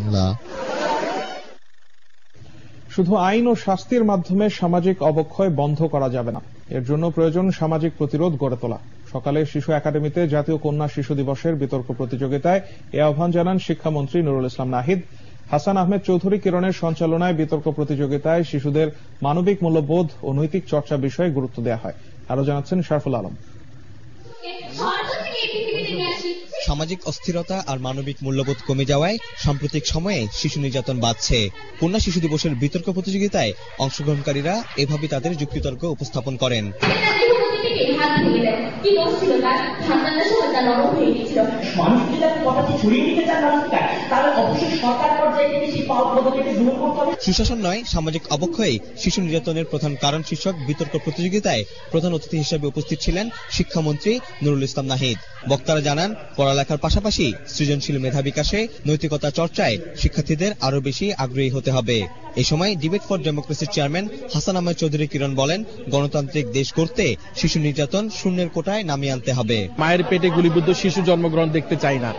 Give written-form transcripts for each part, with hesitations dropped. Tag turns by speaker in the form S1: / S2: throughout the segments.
S1: বাংলা।
S2: শুধু আইন ও শাস্তির মাধ্যমে সামাজিক অবক্ষয় বন্ধ করা যাবে না, এর জন্য প্রয়োজন সামাজিক প্রতিরোধ গড়ে তোলা। সকালে শিশু একাডেমিতে জাতীয় কন্যা শিশু দিবসের বিতর্ক প্রতিযোগিতায় এ আহ্বান জানান শিক্ষামন্ত্রী নুরুল ইসলাম নাহিদ। হাসান আহমেদ চৌধুরী কিরণের সঞ্চালনায় বিতর্ক প্রতিযোগিতায় শিশুদের মানবিক মূল্যবোধ ও নৈতিক চর্চা বিষয়ে গুরুত্ব দেওয়া হয়। আরো জানাচ্ছেন শারফুল আলম।
S3: সামাজিক অস্থিরতা আর মানবিক মূল্যবোধ কমে যাওয়ায় সাম্প্রতিক সময়ে শিশু নির্যাতন বাড়ছে। কন্যা শিশু দিবসের বিতর্ক প্রতিযোগিতায় অংশগ্রহণকারীরা এভাবে তাদের যুক্তিতর্ক উপস্থাপন করেন। সুশাসন নয়, সামাজিক অবক্ষয় শিশু নির্যাতনের প্রধান কারণ শীর্ষক বিতর্ক প্রতিযোগিতায় প্রধান অতিথি হিসেবে উপস্থিত ছিলেন শিক্ষামন্ত্রী নুরুল ইসলাম নাহিদ। বক্তারা জানান, পড়ালেখার পাশাপাশি সৃজনশীল মেধা বিকাশে, নৈতিকতা চর্চায় শিক্ষার্থীদের আরো বেশি আগ্রহী হতে হবে। এ সময় ডিবেট ফর ডেমোক্রেসির চেয়ারম্যান হাসান আহমেদ চৌধুরী কিরণ বলেন, গণতান্ত্রিক দেশ গড়তে শিশু নির্যাতন শূন্যের কোটায় নামিয়ে আনতে হবে।
S4: মায়ের পেটে গুলিবিদ্ধ শিশু জন্মগ্রহণ দেখতে চাই না।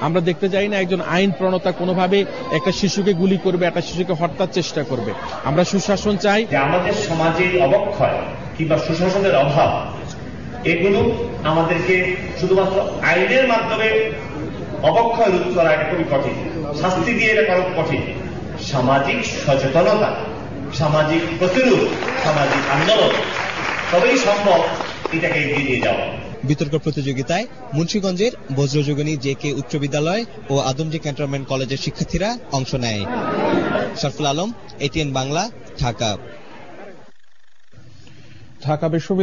S4: আমরা দেখতে চাই না একজন আইন প্রণেতা কোনোভাবে একটা শিশুকে গুলি করবে, একটা শিশুকে হত্যার চেষ্টা করবে। আমরা সুশাসন চাই।
S5: আমাদের সমাজে অবক্ষয় কিংবা সুশাসনের অভাব, এগুলো আমাদেরকে শুধুমাত্র আইনের মাধ্যমে অবক্ষয় রোধ করা এটা খুবই কঠিন, শাস্তি দিয়ে এটা করা কঠিন। সামাজিক সচেতনতা, সামাজিক প্রতিরোধ, সামাজিক আন্দোলন, তবেই সম্ভব এটাকে এগিয়ে নিয়ে যাওয়া।
S3: বিতর্ক প্রতিযোগিতায় মুন্সিগঞ্জের বজ্রযোগিনী জে.কে উচ্চ বিদ্যালয় ও আদমজী ক্যান্টনমেন্ট কলেজের শিক্ষার্থীরা অংশ নেয়। শারফুল আলম, এটিএন বাংলা, ঢাকা।
S2: ঢাকা বিশ্ববিদ্যালয়